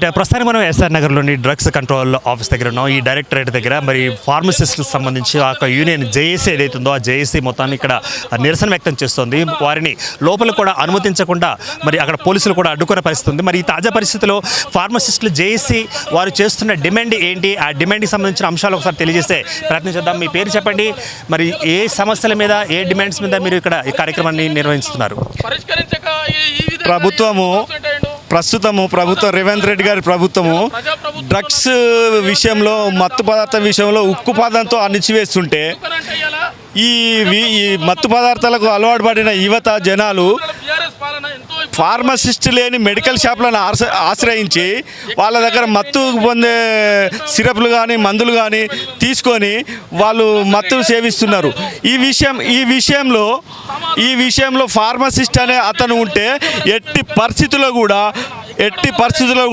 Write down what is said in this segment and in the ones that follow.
ప్రస్తుతానికి మనం ఎస్ఆర్ నగర్లోని డ్రగ్స్ కంట్రోల్ ఆఫీస్ దగ్గర ఉన్నాం. ఈ డైరెక్టరేట్ దగ్గర మరి ఫార్మసిస్ట్కి సంబంధించి ఒక యూనియన్ జేఏసీ ఏదైతుందో ఆ జేఏసీ మొత్తాన్ని ఇక్కడ నిరసన వ్యక్తం చేస్తోంది. వారిని లోపల కూడా అనుమతించకుండా మరి అక్కడ పోలీసులు కూడా అడ్డుకునే పరిస్థితి ఉంది. మరి ఈ తాజా పరిస్థితిలో ఫార్మసిస్టులు జేఏసీ వారు చేస్తున్న డిమాండ్ ఏంటి, ఆ డిమాండ్కి సంబంధించిన అంశాలు ఒకసారి తెలియజేసే ప్రయత్నం చేద్దాం. మీ పేరు చెప్పండి, మరి ఏ సమస్యల మీద ఏ డిమాండ్స్ మీద మీరు ఇక్కడ ఈ కార్యక్రమాన్ని నిర్వహిస్తున్నారు? ప్రభుత్వం రేవంత్ రెడ్డి గారి ప్రభుత్వము డ్రగ్స్ విషయంలో, మత్తు పదార్థం విషయంలో ఉక్కుపాదంతో అణిచివేస్తుంటే ఈ మత్తు పదార్థాలకు అలవాటు పడిన యువత జనాలు ఫార్మసిస్ట్ లేని మెడికల్ షాప్లను ఆశ్రయించి వాళ్ళ దగ్గర మత్తు పొందే సిరప్లు కానీ మందులు కానీ తీసుకొని వాళ్ళు మత్తు సేవిస్తున్నారు. ఈ విషయంలో ఫార్మసిస్ట్ అనే అతను ఉంటే ఎట్టి పరిస్థితుల్లో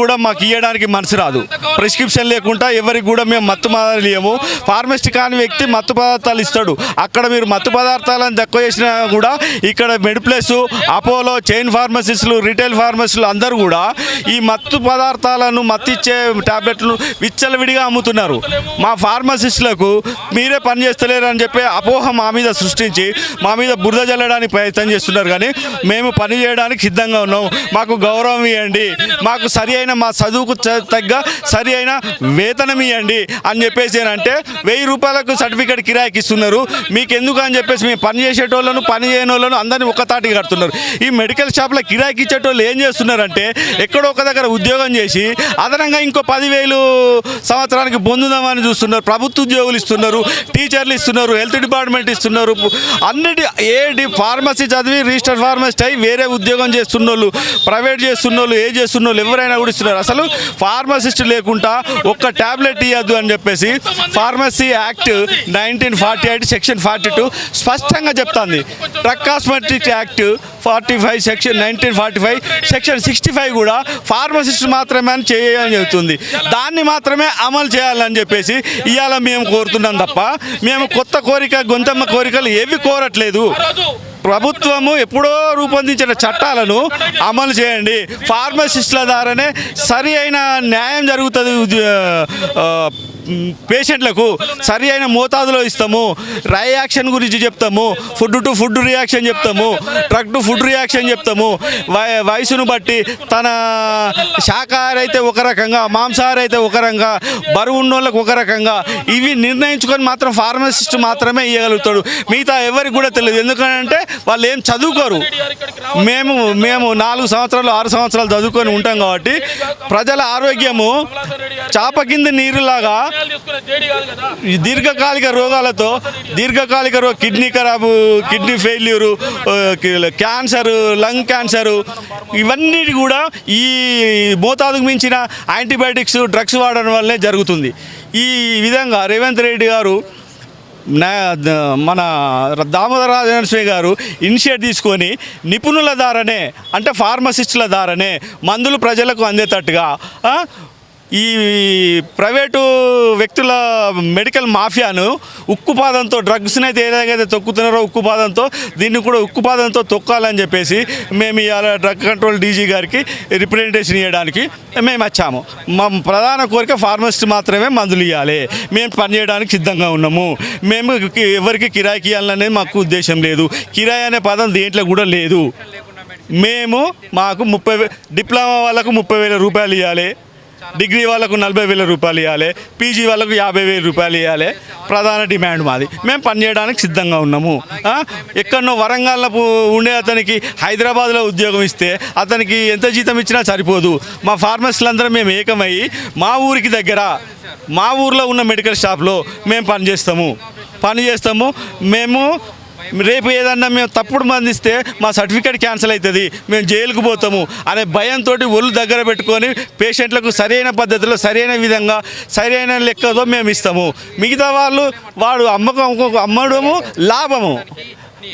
కూడా మాకు ఇవ్వడానికి మనసు రాదు. ప్రిస్క్రిప్షన్ లేకుండా ఎవరికి కూడా మేము మత్తు ఇవ్వము. ఫార్మసిస్ట్ కాని వ్యక్తి మత్తు పదార్థాలు ఇస్తాడు. అక్కడ మీరు మత్తు పదార్థాలను తక్కువ చేసినా కూడా ఇక్కడ మెడిప్లస్, అపోలో, చైన్ ఫార్మసిస్టులు, రిటైల్ ఫార్మసిస్టులు అందరూ కూడా ఈ మత్తు పదార్థాలను, మత్తిచ్చే టాబ్లెట్లను విచ్చలవిడిగా అమ్ముతున్నారు. మా ఫార్మసిస్టులకు మీరే పని చేస్తలేరు అని చెప్పి అపోహ మా మీద సృష్టించి మా మీద బురద జల్లడానికి ప్రయత్నం చేస్తున్నారు. కానీ మేము పని చేయడానికి సిద్ధంగా ఉన్నాం. మాకు గౌరవం ఇవ్వండి, మాకు సరి అయిన మా చదువుకు తగ్గ సరి అయిన వేతనం ఇవ్వండి అని చెప్పేసి అంటే 1000 రూపాయలకు సర్టిఫికేట్ కిరాయికి ఇస్తున్నారు. మీకు ఎందుకు అని చెప్పేసి మేము పని చేసేటోళ్ళను, పని చేయని వాళ్ళను అందరినీ ఒక్కతాటికి కడుతున్నారు. ఈ మెడికల్ షాప్లో కిరాయికి ఇచ్చేటోళ్ళు ఏం చేస్తున్నారంటే ఎక్కడో ఒక దగ్గర ఉద్యోగం చేసి అదనంగా ఇంకో 10,000 సంవత్సరానికి పొందుదామని చూస్తున్నారు. ప్రభుత్వ ఉద్యోగులు ఇస్తున్నారు, టీచర్లు ఇస్తున్నారు, హెల్త్ డిపార్ట్మెంట్ ఇస్తున్నారు. ఫార్మసీ చదివి రిజిస్టర్ ఫార్మసిస్ట్ అయి వేరే ఉద్యోగం చేస్తున్నోళ్ళు, ప్రైవేట్ చేస్తున్నోళ్ళు, చేస్తున్నోళ్ళు ఎవరైనా కూడా ఇస్తున్నారు. అసలు ఫార్మసిస్ట్ లేకుండా ఒక్క ట్యాబ్లెట్ ఇవ్వద్దు అని చెప్పేసి ఫార్మసీ యాక్ట్ 1948 సెక్షన్ 42 స్పష్టంగా చెప్తుంది. Drug cosmetics act 45 section 1945 section 65 కూడా ఫార్మసిస్ట్ మాత్రమే చేయాలని చెబుతుంది. దాన్ని మాత్రమే అమలు చేయాలని చెప్పేసి ఇవాళ మేము కోరుతున్నాం తప్ప మేము కొత్త కోరిక, గొంతమ్మ కోరికలు ఏవి కోరట్లేదు. ప్రభుత్వము ఎప్పుడో రూపొందించిన చట్టాలను అమలు చేయండి. ఫార్మసిస్టుల ద్వారానే సరి అయిన న్యాయం జరుగుతుంది. పేషెంట్లకు సరి అయిన మోతాదులో ఇస్తాము. రియాక్షన్ గురించి చెప్తాము, ఫుడ్ టు ఫుడ్ రియాక్షన్ చెప్తాము, డ్రగ్ టు ఫుడ్ రియాక్షన్ చెప్తాము. వయసును బట్టి తన శాకాహారి అయితే ఒక రకంగా, మాంసాహారి అయితే ఒక రకంగా, బరువు ఉన్న వాళ్ళకు ఒక రకంగా ఇవి నిర్ణయించుకొని మాత్రం ఫార్మసిస్ట్ మాత్రమే ఇవ్వగలుగుతాడు. మిగతా ఎవరికి కూడా తెలియదు. ఎందుకంటే వాళ్ళు ఏం చదువుకోరు. మేము 4 సంవత్సరాలు 6 సంవత్సరాలు చదువుకొని ఉంటాం కాబట్టి ప్రజల ఆరోగ్యము చాప కింద నీరులాగా దీర్ఘకాలిక రోగాలతో కిడ్నీ ఖరాబు, kidney failure, cancer, lung cancer ఇవన్నీ కూడా ఈ మోతాదుకు మించిన యాంటీబయాటిక్స్, డ్రగ్స్ వాడడం వల్లే జరుగుతుంది. ఈ విధంగా రేవంత్ రెడ్డి గారు, మన దామోదర రాజనరసింహ గారు ఇనిషియేట్ తీసుకొని నిపుణుల ద్వారానే, అంటే ఫార్మసిస్టుల ద్వారానే మందులు ప్రజలకు అందేటట్టుగా ఈ ప్రైవేటు వ్యక్తుల మెడికల్ మాఫియాను ఉక్కుపాదంతో, డ్రగ్స్ని అయితే ఏదైతే తొక్కుతున్నారో ఉక్కుపాదంతో, దీన్ని కూడా ఉక్కుపాదంతో తొక్కాలని చెప్పేసి మేము ఇవాళ డ్రగ్ కంట్రోల్ డీజీ గారికి రిప్రజెంటేషన్ ఇవ్వడానికి మేము వచ్చాము. మా ప్రధాన కోరిక ఫార్మసిస్ట్ మాత్రమే మందులు ఇవ్వాలి. మేము పనిచేయడానికి సిద్ధంగా ఉన్నాము. మేము ఎవరికి కిరాయికి ఇవ్వాలనేది మాకు ఉద్దేశం లేదు. కిరాయి అనే పదం దేంట్లో కూడా లేదు. మాకు 30 డిప్లొమా వాళ్ళకు 30,000 రూపాయలు ఇవ్వాలి, డిగ్రీ వాళ్ళకు 40,000 రూపాయలు ఇవ్వాలి, పీజీ వాళ్ళకు 50,000 రూపాయలు ఇవ్వాలి. ప్రధాన డిమాండ్ మాది. మేము పనిచేయడానికి సిద్ధంగా ఉన్నాము. ఎక్కడనో వరంగల్లో ఉండే అతనికి హైదరాబాద్లో ఉద్యోగం ఇస్తే అతనికి ఎంత జీతం ఇచ్చినా సరిపోదు. మా ఫార్మసిస్టులందరూ మేము ఏకమయ్యి మా ఊరికి దగ్గర, మా ఊర్లో ఉన్న మెడికల్ షాప్లో మేము పనిచేస్తాము. మేము రేపు ఏదన్నా మేము తప్పుడు మందిస్తే మా సర్టిఫికేట్ క్యాన్సిల్ అవుతుంది, మేము జైలుకు పోతాము అనే భయంతో ఒళ్ళు దగ్గర పెట్టుకొని పేషెంట్లకు సరైన పద్ధతిలో, సరైన విధంగా, సరైన లెక్కతో మేము ఇస్తాము. మిగతా వాడు అమ్మడము లాభము.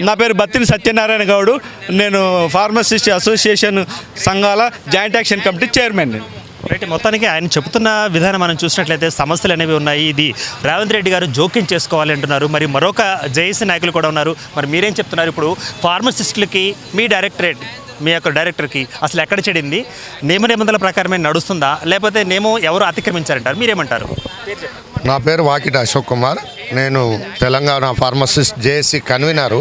నా పేరు బత్తిని సత్యనారాయణ గౌడు. నేను ఫార్మసిస్ట్ అసోసియేషన్ సంఘాల joint action committee chairman. Right. మొత్తానికి ఆయన చెబుతున్న విధానం మనం చూసినట్లయితే సమస్యలు అనేవి ఉన్నాయి. ఇది రేవంత్ రెడ్డి గారు జోక్యం చేసుకోవాలి అంటున్నారు. మరి మరొక జేఏసీ నాయకులు కూడా ఉన్నారు. మరి మీరేం చెప్తున్నారు? ఇప్పుడు ఫార్మసిస్టులకి మీ డైరెక్టరేట్ మీ యొక్క డైరెక్టర్కి అసలు ఎక్కడ చెడింది? నియమ నిబంధనల ప్రకారమే నడుస్తుందా, లేకపోతే నేమో ఎవరు అతిక్రమించారంటారు? మీరేమంటారు? నా పేరు వాకిట అశోక్ కుమార్. నేను తెలంగాణ ఫార్మసిస్ట్ జేఏసీ కన్వీనరు.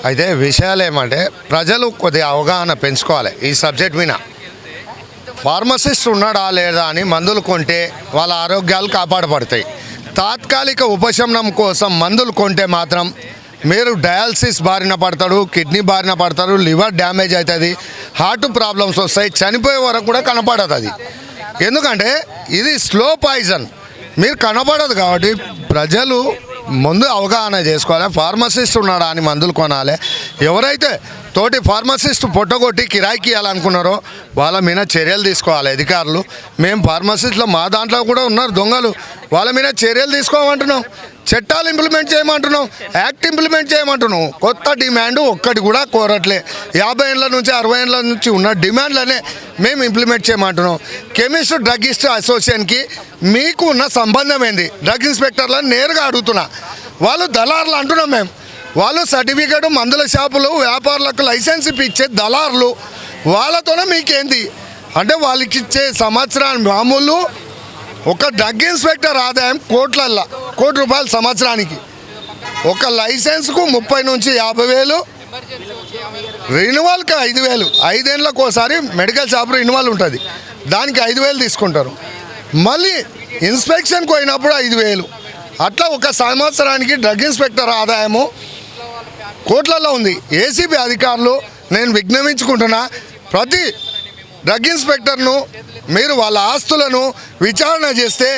అయితే విషయాలు ఏమంటే ప్రజలు కొద్దిగా అవగాహన పెంచుకోవాలి ఈ సబ్జెక్ట్ మీద. ఫార్మసిస్ట్ ఉన్నాడా లేదా అని మందులు కొంటే వాళ్ళ ఆరోగ్యాలు కాపాడబడతాయి. తాత్కాలిక ఉపశమనం కోసం మందులు కొంటే మాత్రం మీరు డయాలసిస్ బారిన పడతాడు, కిడ్నీ బారిన పడతారు, లివర్ డ్యామేజ్ అవుతుంది, హార్ట్ ప్రాబ్లమ్స్ వస్తాయి, చనిపోయే వరకు కూడా కనపడదు అది. ఎందుకంటే ఇది స్లో పాయిజన్, మీరు కనపడదు. కాబట్టి ప్రజలు ముందు అవగాహన చేసుకోవాలి. ఫార్మసిస్ట్ ఉన్నాడా అని మందులు కొనాలి. ఎవరైతే తోటి ఫార్మసిస్ట్ పొట్టగొట్టి కిరాయికి ఇవ్వాలనుకున్నారో వాళ్ళ మీద చర్యలు తీసుకోవాలి అధికారులు. మేము ఫార్మసిస్టులు మా దాంట్లో కూడా ఉన్నారు దొంగలు, వాళ్ళ మీద చర్యలు తీసుకోమంటున్నాం. చట్టాలు ఇంప్లిమెంట్ చేయమంటున్నాం, యాక్ట్ ఇంప్లిమెంట్ చేయమంటున్నాం. కొత్త డిమాండ్ ఒక్కటి కూడా కోరట్లే. 50 ఏళ్ళ నుంచి 60 ఏళ్ళ నుంచి ఉన్న డిమాండ్లనే మేము ఇంప్లిమెంట్ చేయమంటున్నాం. కెమిస్ట్ డ్రగ్గిస్ట్ అసోసియేషన్కి మీకు ఉన్న సంబంధం ఏంది? డ్రగ్ ఇన్స్పెక్టర్లను నేరుగా అడుగుతున్నా. వాళ్ళు దళారులు అంటున్నాం మేము. వాళ్ళు సర్టిఫికేట్ మందుల షాపులు వ్యాపారులకు లైసెన్స్ ఇచ్చే దళారులు. వాళ్ళతోనే మీకేంది అంటే వాళ్ళకి ఇచ్చే సంవత్సరానికి మామూలు ఒక డ్రగ్ ఇన్స్పెక్టర్ ఆదాయం కోట్లల్లో, కోటి రూపాయలు సంవత్సరానికి. ఒక లైసెన్స్కు 30 నుంచి 50 వేలు, రెన్యువల్కి 5,000. 5 ఏళ్ళకి ఒకసారి మెడికల్ షాప్ రెన్యువల్ ఉంటుంది, దానికి 5,000 తీసుకుంటారు. మళ్ళీ ఇన్స్పెక్షన్కి పోయినప్పుడు 5,000. అట్లా ఒక సంవత్సరానికి డ్రగ్ ఇన్స్పెక్టర్ ఆదాయము కోట్లలో ఉంది. ఏసీబీ అధికారులు నేను విజ్ఞాపించుకుంటున్నా, ప్రతి డ్రగ్ ఇన్స్పెక్టర్ను మీరు వాళ్ళ ఆస్తులను విచారణ చేస్తే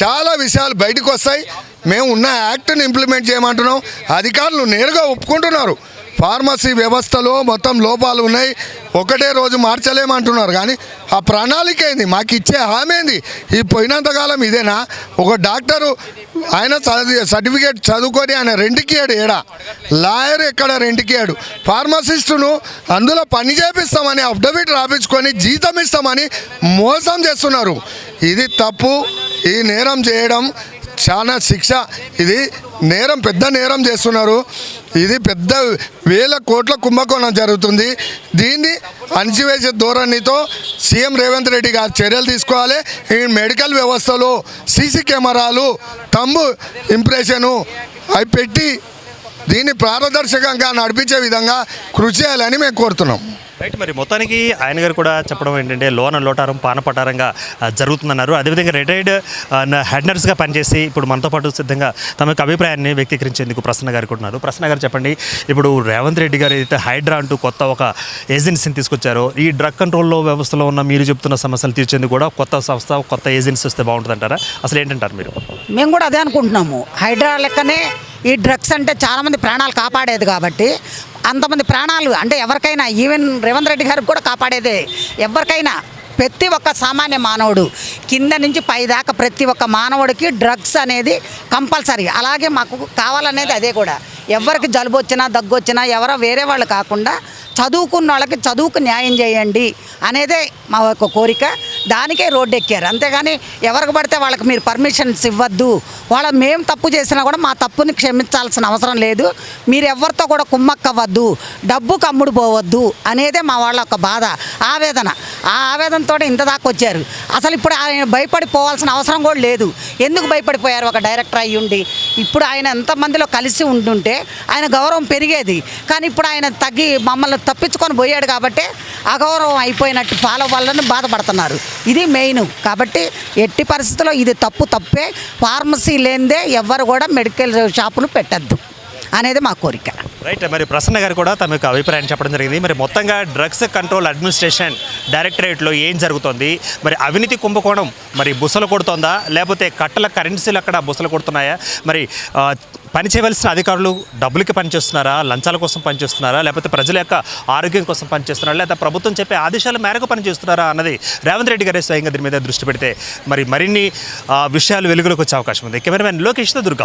చాలా విషయాలు బయటకు వస్తాయి. మేము ఉన్న యాక్ట్ని ఇంప్లిమెంట్ చేయమంటున్నాం. అధికారులు నేరుగా ఒప్పుకుంటున్నారు. ఫార్మసీ వ్యవస్థలో మొత్తం లోపాలు ఉన్నాయి, ఒకటే రోజు మార్చలేమంటున్నారు. కానీ ఆ ప్రణాళిక ఏంది? మాకు ఇచ్చే హామీ ఏంది? ఈ పోయినంతకాలం ఇదేనా? ఒక డాక్టరు ఆయన సర్టిఫికేట్ చదువుకొని ఆయన రెంట్కి ఇయ్యాడు, ఏడా లాయర్ ఎక్కడ రెంట్కి ఇయ్యాడు. ఫార్మసిస్టును అందులో పని చేపిస్తామని అఫిడవిట్ రాపించుకొని జీతం ఇస్తామని మోసం చేస్తున్నారు. ఇది తప్పు. ఈ నేరం చేయడం చాలా శిక్ష. ఇది నేరం, పెద్ద నేరం చేస్తున్నారు. ఇది పెద్ద వేల కోట్ల కుంభకోణం జరుగుతుంది. దీన్ని అణిచివేసే ధోరణితో సీఎం రేవంత్ రెడ్డి గారు చర్యలు తీసుకోవాలి. ఈ మెడికల్ వ్యవస్థలో సీసీ కెమెరాలు, తంబు ఇంప్రెషను అవి పెట్టి దీన్ని పారదర్శకంగా నడిపించే విధంగా కృషి చేయాలని మేము కోరుతున్నాం. రైట్. మరి మొత్తానికి ఆయన గారు కూడా చెప్పడం ఏంటంటే లోన లోటారం పానపటారంగా జరుగుతుందన్నారు. అదేవిధంగా రిటైర్డ్ హెడ్ నర్స్గా పనిచేసి ఇప్పుడు మనతో పాటు సిద్ధంగా తమ యొక్క అభిప్రాయాన్ని వ్యక్తీకరించేందుకు ప్రసన్న గారు కూడా. ప్రసన్న గారు చెప్పండి, ఇప్పుడు రేవంత్ రెడ్డి గారు అయితే హైడ్రా అంటూ కొత్త ఒక ఏజెన్సీని తీసుకొచ్చారో, ఈ డ్రగ్ కంట్రోల్లో వ్యవస్థలో ఉన్న మీరు చెప్తున్న సమస్యలు తీర్చేందుకు కూడా కొత్త సంస్థ, కొత్త ఏజెన్సీ వస్తే బాగుంటుందంటారా? అసలు ఏంటంటారు మీరు? మేము కూడా అదే అనుకుంటున్నాము. హైడ్రా లెక్కనే ఈ డ్రగ్స్ అంటే చాలామంది ప్రాణాలు కాపాడేది కాబట్టి అంతమంది ప్రాణాలు అంటే ఎవరికైనా, ఈవెన్ రేవంత్ రెడ్డి గారికి కూడా కాపాడేదే. ఎవరికైనా ప్రతి ఒక్క సామాన్య మానవుడు కింద నుంచి పై దాకా ప్రతి ఒక్క మానవుడికి డ్రగ్స్ అనేది కంపల్సరీ. అలాగే మాకు కావాలనేది అదే కూడా. ఎవరికి జలుబు వచ్చినా దగ్గు వచ్చినా ఎవరో వేరే వాళ్ళు కాకుండా చదువుకున్న వాళ్ళకి చదువుకు న్యాయం చేయండి అనేదే మా యొక్క కోరిక. దానికే రోడ్డు ఎక్కారు. అంతేగాని ఎవరికి పడితే వాళ్ళకి మీరు పర్మిషన్స్ ఇవ్వద్దు, మేము తప్పు చేసినా కూడా మా తప్పుని క్షమించాల్సిన అవసరం లేదు, మీరు ఎవరితో కూడా కుమ్మక్కవద్దు, డబ్బు కమ్ముడు పోవద్దు అనేదే మా వాళ్ళ ఒక బాధ, ఆవేదన. ఆ ఆవేదనతో ఇంత దాకా వచ్చారు. అసలు ఇప్పుడు ఆయన భయపడిపోవాల్సిన అవసరం కూడా లేదు. ఎందుకు భయపడిపోయారు? ఒక డైరెక్టర్ అయ్యుండి ఇప్పుడు ఆయన ఎంతమందిలో కలిసి ఉంటుంటే ఆయన గౌరవం పెరిగేది. కానీ ఇప్పుడు ఆయన తగ్గి మమ్మల్ని తప్పించుకొని పోయాడు కాబట్టి అగౌరవం అయిపోయినట్టు ఫాలో వాళ్ళని బాధపడుతున్నారు. ఇది మెయిన్. కాబట్టి ఎట్టి పరిస్థితుల్లో ఇది తప్పే. ఫార్మసీ లేనిదే ఎవ్వరు కూడా మెడికల్ షాపులు పెట్టద్దు అనేది మా కోరిక. రైట్. మరి ప్రసన్న గారు కూడా తమ యొక్క అభిప్రాయం చెప్పడం జరిగింది. మరి మొత్తంగా డ్రగ్స్ కంట్రోల్ అడ్మినిస్ట్రేషన్ డైరెక్టరేట్లో ఏం జరుగుతుంది? మరి అవినీతి కుంభకోణం మరి బుసలు కొడుతోందా, లేకపోతే కట్టల కరెన్సీలు అక్కడ బుసలు కొడుతున్నాయా? మరి పని చేయవలసిన అధికారులు డబ్బులకి పనిచేస్తున్నారా, లంచాల కోసం పనిచేస్తున్నారా, లేకపోతే ప్రజల యొక్క ఆరోగ్యం కోసం పనిచేస్తున్నారా, లేకపోతే ప్రభుత్వం చెప్పే ఆదేశాల మేరకు పనిచేస్తున్నారా అన్నది రేవంత్ రెడ్డి గారే స్వయంగా దీని మీద దృష్టి పెడితే మరి మరిన్ని విషయాలు వెలుగులోకి వచ్చే అవకాశం ఉంది. కెమెరామెన్ లోకేష్తో దుర్గా.